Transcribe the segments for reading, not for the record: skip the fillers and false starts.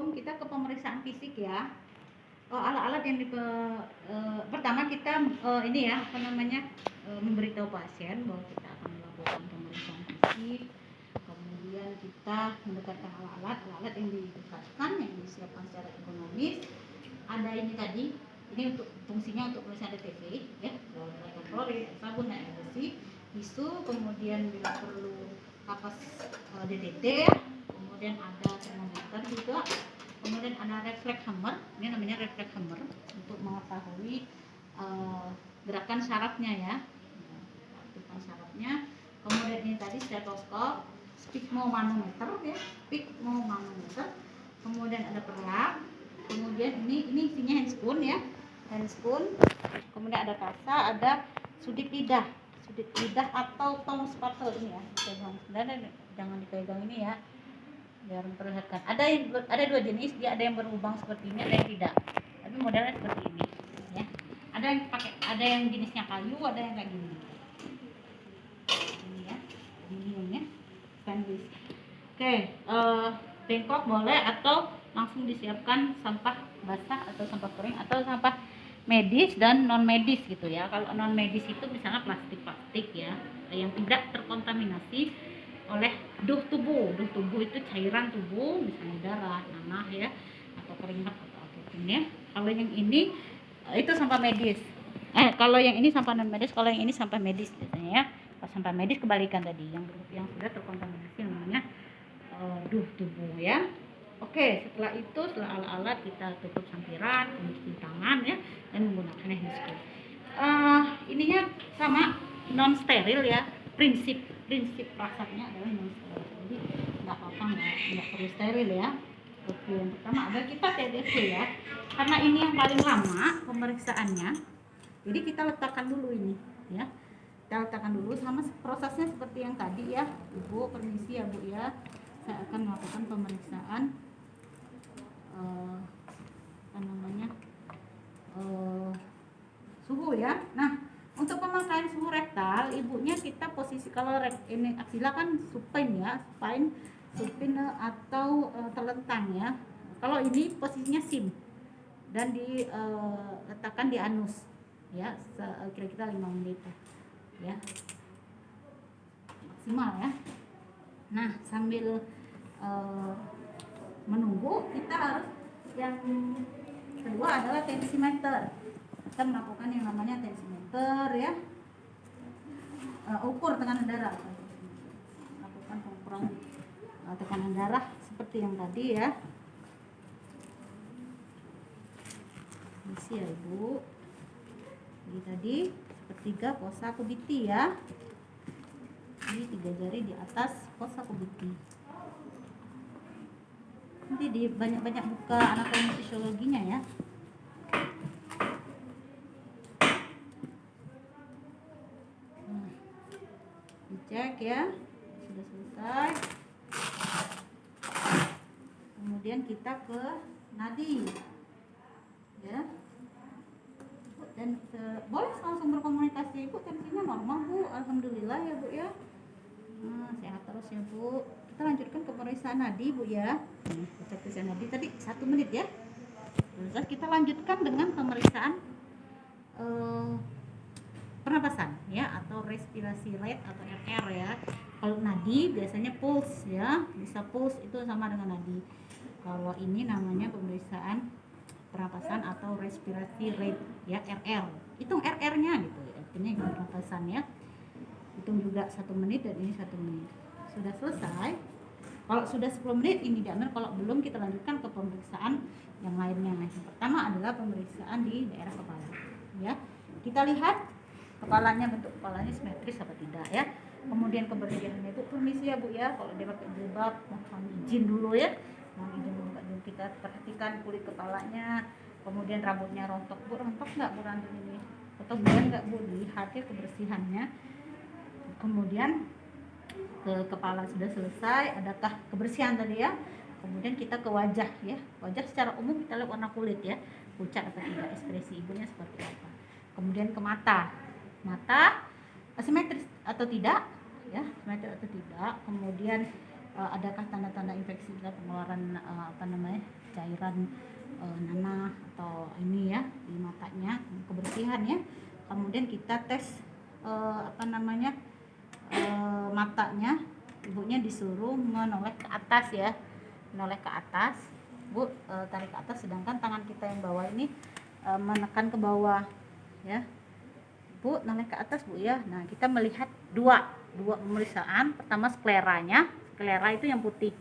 sebelum kita ke pemeriksaan fisik ya, alat-alat yang pertama kita ini ya apa namanya memberitahu pasien bahwa kita akan melakukan pemeriksaan fisik. Kemudian kita mendekatkan alat-alat yang didekatkan, yang disiapkan secara ergonomis. Ada ini tadi, ini untuk fungsinya untuk pemeriksaan DTP ya, kontrol, sabun dan air bersih, tisu, kemudian bila perlu kapas DTT, kemudian ada termometer juga, kemudian ada reflex hammer, ini namanya reflex hammer untuk mengetahui gerakan sarafnya ya, gerakan sarafnya. Kemudian ini tadi stetoskop, sphygmomanometer ya, sphygmomanometer. Kemudian ada perlak, kemudian ini isinya handscoon ya, handscoon. Kemudian ada kasa, ada sudut lidah atau tong spatule ini ya, jangan dipegang ini ya, biar memperlihatkan. Ada dua jenis, dia ada yang berlubang seperti ini, ada yang tidak, tapi modelnya seperti ini ya. Ada yang jenisnya kayu, ada yang kayak gini ya, aluminiumnya stainless. Oke, bengkok boleh atau langsung disiapkan sampah basah atau sampah kering atau sampah medis dan non medis gitu ya. Kalau non medis itu misalnya plastik ya yang tidak terkontaminasi oleh duh tubuh. Duh tubuh itu cairan tubuh, misalnya darah, nanah ya, atau keringat atau apapun ya. Kalau yang ini itu sampah medis. Kalau yang ini sampah non medis, kalau yang ini sampah medis biasanya ya. Pas sampah medis kebalikan tadi, yang sudah terkontaminasi namanya duh tubuh ya. Oke, setelah itu, setelah alat-alat kita tutup sampiran, mencuci tangan ya, dan menggunakan handscoon. Ininya sama non steril ya, prinsip rasanya adalah non steril, jadi nggak apa-apa, nggak perlu steril ya. Oke, yang pertama ada kita TDC ya, karena ini yang paling lama pemeriksaannya, jadi kita letakkan dulu ini ya, kita letakkan dulu. Sama prosesnya seperti yang tadi ya, Ibu, permisi ya Bu ya, saya akan melakukan pemeriksaan suhu ya. Nah, untuk pemakaian suhu rektal, ibunya kita posisi, kalau ini aksila kan supine ya, supine atau telentang ya. Kalau ini posisinya sim dan diletakkan di anus ya, kira-kira 5 menit ya, maksimal ya. Nah, sambil menunggu, kita harus, yang kedua adalah tensimeter. Kita melakukan yang namanya tensimeter ya, ukur tekanan darah, lakukan pengukuran tekanan darah seperti yang tadi ya. Isi ya Ibu, ini tadi sepertiga fossa cubiti ya, ini 3 jari di atas fossa cubiti. Nanti di banyak-banyak buka anatomi fisiologinya ya. Dicek ya, sudah selesai. Kemudian kita ke nadi ya, dan boleh langsung berkomunikasi. Ibu tensinya normal Bu, alhamdulillah ya Bu ya. Sehat terus ya Bu. Kita lanjutkan ke pemeriksaan nadi Bu ya. Kita periksa nadi tadi 1 menit ya. Terus kita lanjutkan dengan pemeriksaan pernapasan ya, atau respirasi rate atau RR ya. Kalau nadi biasanya pulse ya, bisa pulse itu sama dengan nadi. Kalau ini namanya pemeriksaan pernapasan atau respirasi rate ya, RR. Hitung RR-nya gitu ya, artinya pernapasan ya. Hitung juga 1 menit dan ini 1 menit. Sudah selesai. Kalau sudah 10 menit ini diambil, kalau belum kita lanjutkan ke pemeriksaan yang lainnya. Nah, yang pertama adalah pemeriksaan di daerah kepala ya. Kita lihat kepalanya, bentuk kepalanya simetris apa tidak ya. Kemudian kebersihannya itu, permisi ya Bu ya, kalau dia pakai jilbab mohon izin dulu ya, mohon izin dulu. Kita perhatikan kulit kepalanya, kemudian rambutnya rontok Bu, rontok nggak Bu rambut ini, atau bukan nggak Bu, dilihat ya kebersihannya. Kemudian ke kepala sudah selesai, adakah kebersihan tadi ya. Kemudian kita ke wajah ya, wajah secara umum kita lihat warna kulit ya, pucat atau tidak, ekspresi ibunya seperti apa. Kemudian ke mata simetris atau tidak ya, simetris atau tidak. Kemudian adakah tanda-tanda infeksi pada pengeluaran cairan nanah atau ini ya di matanya, kebersihan ya. Kemudian kita tes matanya, ibunya disuruh menoleh ke atas ya, menoleh ke atas, Bu, tarik ke atas, sedangkan tangan kita yang bawah ini menekan ke bawah ya, Bu, noleh ke atas Bu ya. Nah, kita melihat dua pemeriksaan. Pertama skleranya, sklera itu yang putih,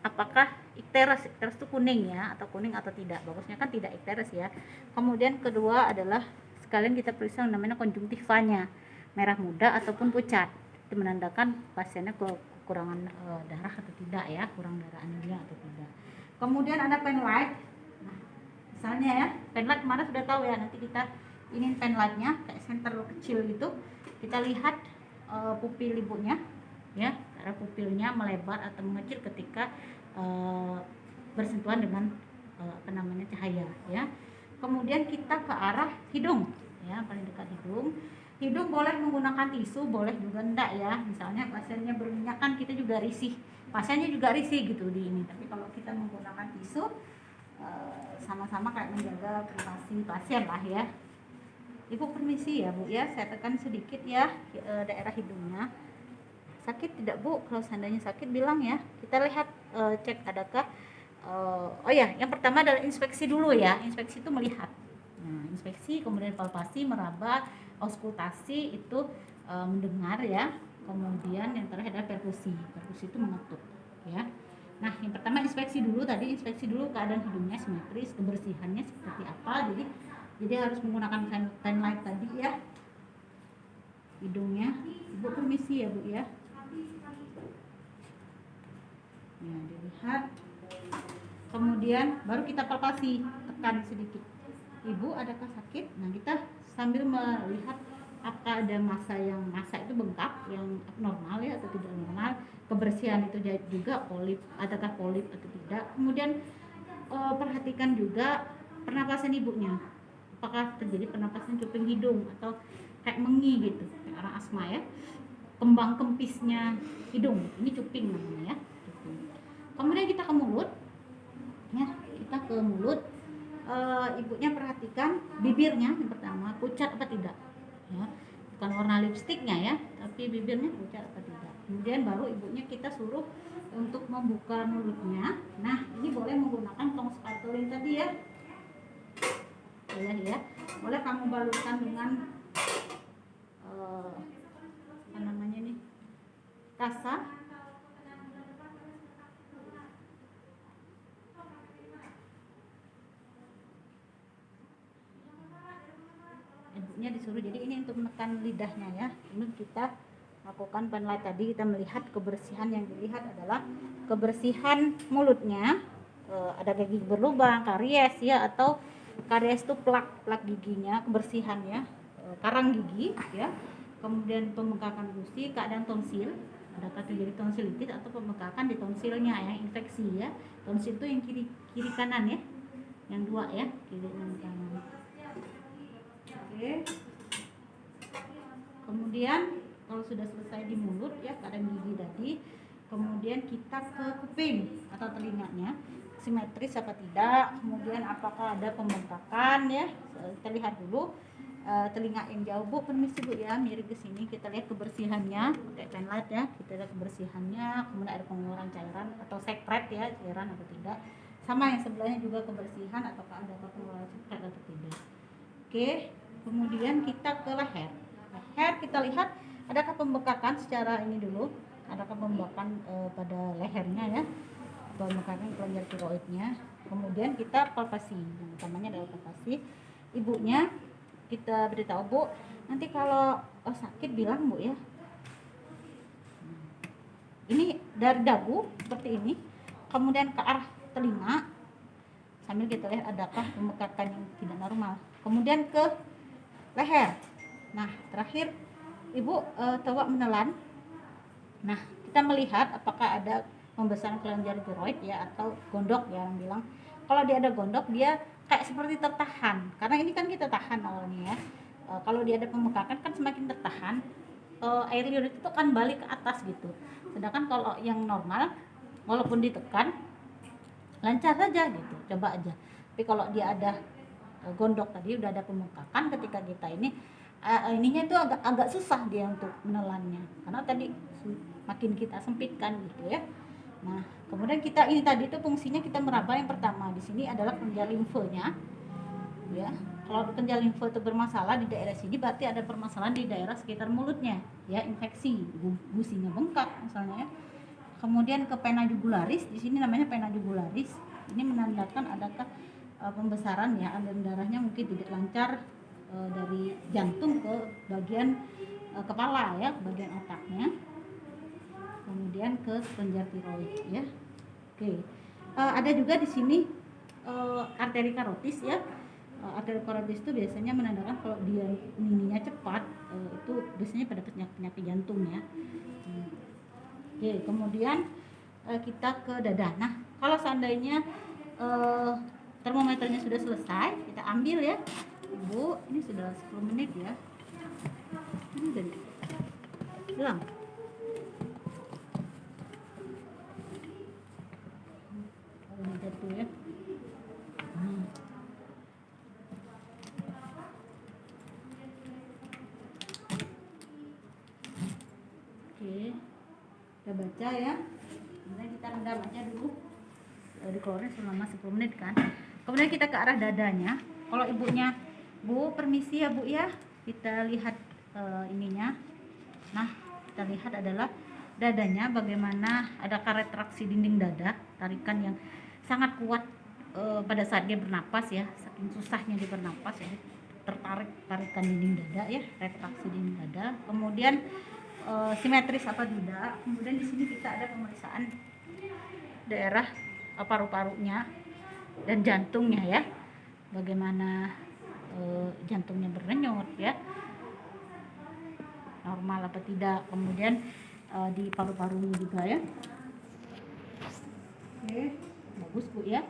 apakah ikteres itu kuning ya, atau kuning atau tidak. Bagusnya kan tidak ikteres ya. Kemudian kedua adalah sekalian kita periksa namanya konjungtivanya, merah muda ataupun pucat. Itu menandakan pasiennya kekurangan darah atau tidak ya, kurang darah anemia atau tidak. Kemudian ada penlight. Nah, misalnya ya, penlight kemarin sudah tahu ya, nanti kita ini penlightnya kayak senter kecil gitu. Kita lihat pupil ibunya ya, arah pupilnya melebar atau mengecil ketika bersentuhan dengan cahaya ya. Kemudian kita ke arah hidung ya, paling dekat hidung. Hidung boleh menggunakan tisu, boleh juga enggak ya. Misalnya pasiennya berminyak kan kita juga risih, pasiennya juga risih gitu di ini. Tapi kalau kita menggunakan tisu sama-sama kayak menjaga privasi pasien lah ya. Ibu permisi ya Bu ya, saya tekan sedikit ya daerah hidungnya. Sakit tidak Bu? Kalau seandainya sakit bilang ya. Kita lihat cek adakah yang pertama adalah inspeksi dulu ya. Inspeksi itu melihat. Nah, inspeksi, kemudian palpasi, meraba, auskultasi itu mendengar ya. Kemudian yang terakhir adalah perkusi. Perkusi itu mengetuk ya. Nah, yang pertama inspeksi dulu tadi, inspeksi dulu keadaan hidungnya simetris, kebersihannya seperti apa. Jadi harus menggunakan penlight tadi ya. Hidungnya. Ibu permisi ya Bu ya. Ya, dilihat. Kemudian baru kita palpasi, tekan sedikit. Ibu adakah sakit? Nah, kita sambil melihat apakah ada massa itu bengkak yang abnormal ya atau tidak normal. Kebersihan itu juga polip, adakah polip atau tidak. Kemudian perhatikan juga pernapasan ibunya. Apakah terjadi pernapasan cuping hidung atau kayak mengi gitu, kayak orang asma ya. Kembang kempisnya hidung, ini cuping namanya ya. Kemudian kita ke mulut ya, kita ke mulut. Ibunya perhatikan bibirnya yang pertama pucat apa tidak ya, bukan warna lipstiknya ya, tapi bibirnya pucat apa tidak. Kemudian baru ibunya kita suruh untuk membuka mulutnya. Nah, ini boleh menggunakan tong spatulin tadi ya. Ya, boleh kamu balurkan dengan kasa. Ibunya disuruh, jadi ini untuk menekan lidahnya ya. Ini kita lakukan penlight tadi, kita melihat kebersihan. Yang dilihat adalah kebersihan mulutnya, ada gigi berlubang, karies ya, atau karies itu plak giginya, kebersihannya, karang gigi ya. Kemudian pembengkakan gusi, keadaan tonsil, adakah terjadi tonsilitis atau pembengkakan di tonsilnya ya, infeksi ya. Tonsil itu yang kiri kanan ya, yang dua ya, kiri dan kanan. Oke. Kemudian kalau sudah selesai di mulut ya, keadaan gigi tadi, kemudian kita ke kuping atau telinganya, simetris apa tidak. Kemudian apakah ada pembengkakan ya, kita lihat dulu. Telinga yang jauh Bu, permisi Bu ya, miring ke sini, kita lihat kebersihannya pakai penlight ya, kita lihat kebersihannya. Kemudian ada pengeluaran cairan atau sekret ya, cairan atau tidak. Sama yang sebelahnya juga kebersihan, apakah ada pengeluaran sekret atau tidak. Oke. Kemudian kita ke leher. Leher kita lihat adakah pembengkakan secara ini dulu, adakah pembengkakan pada lehernya ya, pembengkakan kelenjar tiroidnya. Kemudian kita palpasi, yang utamanya adalah palpasi. Ibunya kita beritahu Bu, nanti kalau sakit bilang Bu ya. Ini dari dagu seperti ini, kemudian ke arah telinga, sambil kita lihat adakah pembengkakan yang tidak normal. Kemudian ke leher. Nah, terakhir Ibu coba menelan. Nah, kita melihat apakah ada pembesaran kelenjar tiroid ya, atau gondok ya yang bilang. Kalau dia ada gondok, dia kayak seperti tertahan. Karena ini kan kita tahan awalnya ya. Kalau dia ada pembengkakan kan semakin tertahan, air liur itu kan balik ke atas gitu. Sedangkan kalau yang normal walaupun ditekan lancar saja gitu, coba aja. Tapi kalau dia ada gondok tadi, udah ada pembengkakan, ketika kita ini ininya itu agak susah dia untuk menelannya, karena tadi makin kita sempitkan gitu ya. Nah, kemudian kita ini tadi itu fungsinya kita meraba. Yang pertama di sini adalah kelenjar limfenya, ya. Kalau kelenjar limfe itu bermasalah di daerah sini, berarti ada permasalahan di daerah sekitar mulutnya, ya, infeksi, gusinya bengkak misalnya ya. Kemudian ke pena jugularis, di sini namanya pena jugularis. Ini menandakan adakah pembesaran ya, aliran darahnya mungkin tidak lancar dari jantung ke bagian kepala ya, ke bagian otaknya. Kemudian ke kelenjar tiroid ya. Oke. Ada juga di sini arteri karotis ya. Arteri karotis itu biasanya menandakan kalau dia ininya cepat, itu biasanya pada penyakit jantung ya. Oke, kemudian kita ke dada. Nah, kalau seandainya termometernya sudah selesai, kita ambil ya. Ibu, ini sudah 10 menit ya. Ini udah hilang. Ini jatuh ya. Oke, kita baca ya. Kemudian kita rendam aja dulu, dikeluarin selama 10 menit kan. Kemudian kita ke arah dadanya. Kalau ibunya, Bu, permisi ya Bu ya, kita lihat ininya. Nah, kita lihat adalah dadanya, bagaimana adakah retraksi dinding dada, tarikan yang sangat kuat pada saat dia bernapas ya, saking susahnya dia bernapas ya, tarikan dinding dada ya, retraksi dinding dada. Kemudian simetris apa tidak. Kemudian di sini kita ada pemeriksaan daerah paru-parunya dan jantungnya ya, bagaimana jantungnya berdenyut ya, normal apa tidak. Kemudian di paru-parunya juga ya. Oke, bagus Bu ya.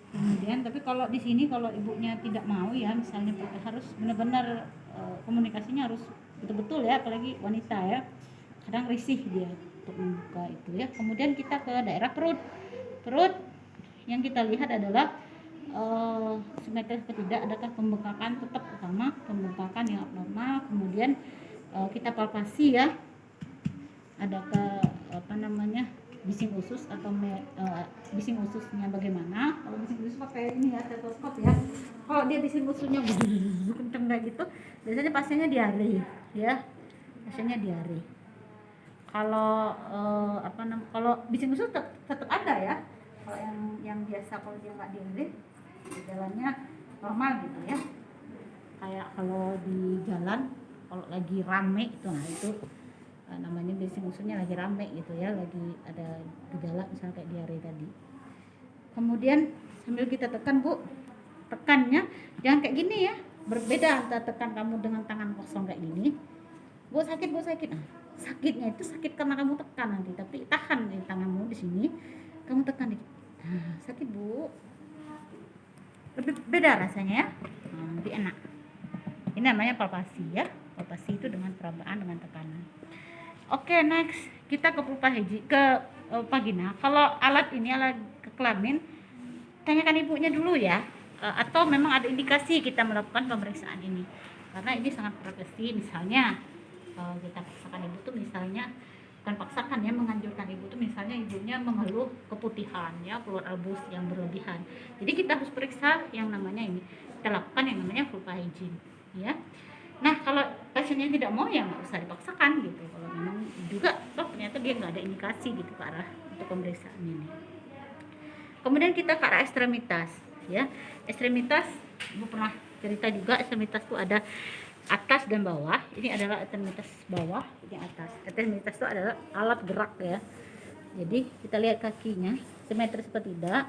Kemudian tapi kalau di sini kalau ibunya tidak mau ya, misalnya harus benar-benar komunikasinya harus betul-betul ya, apalagi wanita ya, kadang risih dia untuk membuka itu ya. Kemudian kita ke daerah perut. Yang kita lihat adalah simetris atau tidak, adakah pembengkakan tetap utama, pembengkakan yang abnormal. Kemudian kita palpasi ya, adakah bising usus atau bising ususnya bagaimana. Kalau bising usus pakai ini ya, stetoskop ya. Kalau dia bising ususnya kenceng kayak gitu, biasanya pasiennya diare ya, kalau kalau bising usus tetap ada ya. Kalau yang biasa, kalau dia nggak diare, jalannya normal gitu ya. Kayak kalau di jalan kalau lagi rame itu, nah itu namanya bising ususnya lagi rame gitu ya, lagi ada gejala misalnya kayak diare tadi. Kemudian sambil kita tekan Bu, tekannya jangan kayak gini ya, berbeda antara tekan kamu dengan tangan kosong kayak gini. Bu sakit, nah, sakitnya itu sakit karena kamu tekan nanti, tapi tahan di tanganmu di sini, kamu tekan dikit. Nah, sakit Bu, lebih beda rasanya ya, lebih enak. Ini namanya palpasi ya. Palpasi itu dengan perabaan, dengan tekanan. Oke, next kita ke vagina. Kalau alat ini, alat kelamin, tanyakan ibunya dulu ya, atau memang ada indikasi kita melakukan pemeriksaan ini, karena ini sangat privasi. Misalnya kita paksakan ibu tuh, misalnya bukan paksakan ya, menganjurkan ibu tuh misalnya ibunya mengeluh keputihan ya, keluar albus yang berlebihan, jadi kita harus periksa yang namanya ini, kita lakukan yang namanya vulva hygiene ya. Nah, kalau pasiennya tidak mau ya nggak usah dipaksakan gitu. Kalau memang juga ternyata dia nggak ada indikasi gitu ke arah untuk pemeriksaan ini. Kemudian kita ke arah ekstremitas ya. Ekstremitas, Ibu pernah cerita juga, ekstremitas itu ada atas dan bawah. Ini adalah ekstremitas bawah, ini atas. Ekstremitas itu adalah alat gerak ya. Jadi kita lihat kakinya simetris atau tidak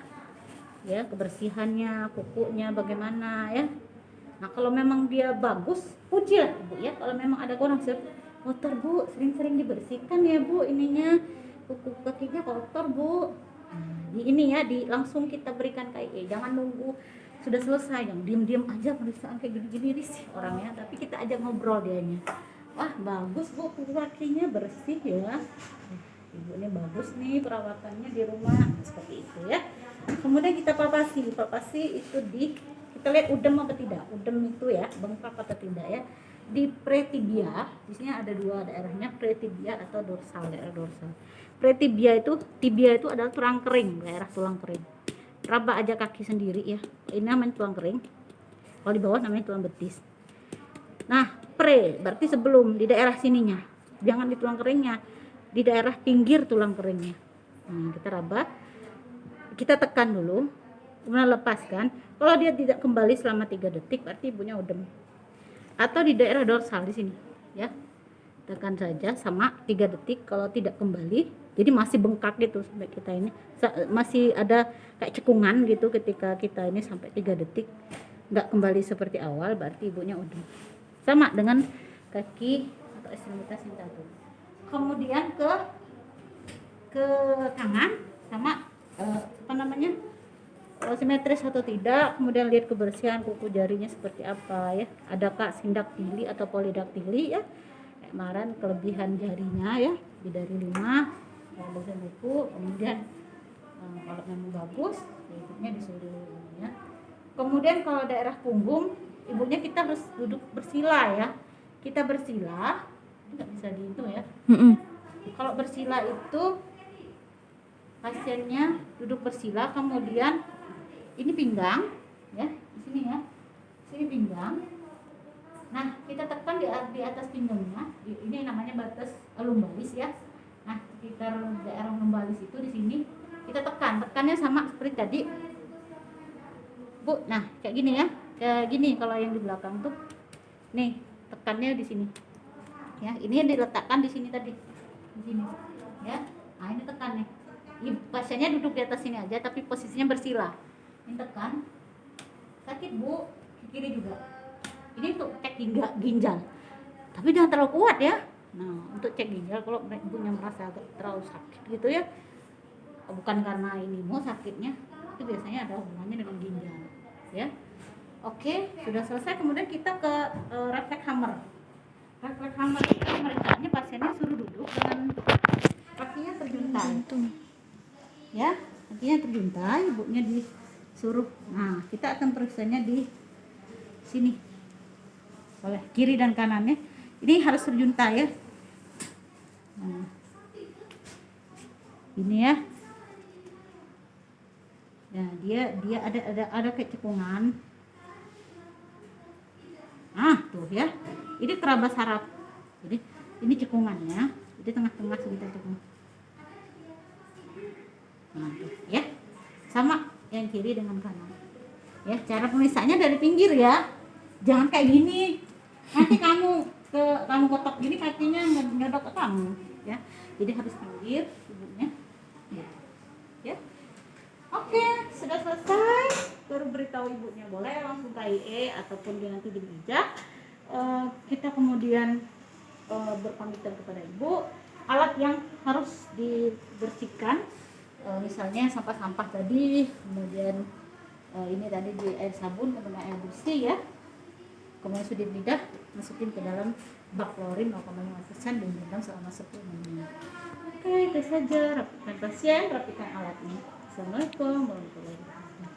ya, kebersihannya, kukunya bagaimana ya. Nah, kalau memang dia bagus, puji lah Bu ya. Kalau memang ada kurang kotor Bu, sering-sering dibersihkan ya Bu, ininya kuku kakinya kotor Bu. Ini ya, langsung kita berikan KIE, jangan nunggu sudah selesai, yang diam-diam aja pemeriksaan kayak gini-gini risih orangnya, tapi kita ajak ngobrol dianya. Wah bagus Bu, kuku kakinya bersih ya. ibu ini bagus nih perawatannya di rumah, seperti itu ya. Kemudian kita palpasi itu kita lihat udem apa tidak, udem itu ya bengkak atau tidak ya. Di pretibia, di sini ada dua daerahnya, pretibia atau dorsal, daerah dorsal. Pretibia itu, tibia itu adalah tulang kering, daerah tulang kering. Raba aja kaki sendiri ya, ini namanya tulang kering. Kalau di bawah namanya tulang betis. Nah, berarti sebelum, di daerah sininya, jangan di tulang keringnya, di daerah pinggir tulang keringnya. Nah, kita raba, kita tekan dulu, kemudian lepaskan. Kalau dia tidak kembali selama 3 detik, berarti ibunya udem. Atau di daerah dorsal di sini, ya, tekan saja sama 3 detik. Kalau tidak kembali, jadi masih bengkak gitu sampai kita ini, masih ada kayak cekungan gitu ketika kita ini sampai 3 detik nggak kembali seperti awal, berarti ibunya udem. Sama dengan kaki atau ekstremitas yang satu. Kemudian ke tangan sama simetris atau tidak. Kemudian lihat kebersihan kuku jarinya seperti apa ya, adakah sindaktili atau polidaktili ya, kayak kemarin kelebihan jarinya ya, lebih dari 5 kalau kuku. Kemudian kalau memang bagus ibunya disuruh ya. Kemudian kalau daerah punggung, ibunya kita harus duduk bersila ya, kita bersila, nggak bisa di itu ya. Kalau bersila itu pasiennya duduk bersila, kemudian ini pinggang ya, di sini ya, sini pinggang. Nah, kita tekan di atas pinggangnya, ini namanya batas lumbalis ya. Nah, sekitar daerah lumbalis itu di sini kita tekannya sama seperti tadi, Bu. Nah, kayak gini ya, kayak gini. Kalau yang di belakang tuh, nih tekannya di sini ya. Ini yang diletakkan di sini tadi, di sini ya. Nah, ini tekan nih. Pasiennya duduk di atas sini aja, tapi posisinya bersila. Ini tekan, sakit Bu, kiri juga. Ini untuk cek ginjal, tapi jangan terlalu kuat ya. Nah, untuk cek ginjal kalau ibunya merasa agak terlalu sakit gitu ya, bukan karena ini mau sakitnya, itu biasanya ada hubungannya dengan ginjal ya. Oke, sudah selesai. Kemudian kita ke refleks hammer. Refleks hammer itu pemeriksaannya, pasiennya suruh duduk dengan kakinya terjuntai ya, kakinya terjuntai, ibunya disuruh. Nah, kita akan periksanya di sini oleh kiri dan kanannya. Ini harus terjuntai ya. Nah, ini ya. Nah, dia ada kayak cekungan. Ah, tuh ya. Ini keraba saraf. Jadi ini cekungannya, di tengah-tengah sekitar cekungan. Nah, tuh ya. Sama yang kiri dengan kanan. Ya, cara pemeriksaannya dari pinggir ya. Jangan kayak gini. Nanti kamu kotok gini kakinya nyodok ke kamu ya. Jadi harus pinggir ibunya. Ya. Oke, sudah selesai. Baru beritahu ibunya, boleh langsung ke IE ataupun dia nanti dipijak. Kita kemudian berpamitan kepada ibu. Alat yang harus dibersihkan, misalnya sampah-sampah tadi, kemudian ini tadi di air sabun, kemudian air bersih ya. Kemudian sudah lidah masukin ke dalam bak klorin 0,5% dan rendam selama 10 menit. Oke, itu saja. Rapikan pasien, rapikan alatnya. Assalamualaikum warahmatullahi wabarakatuh.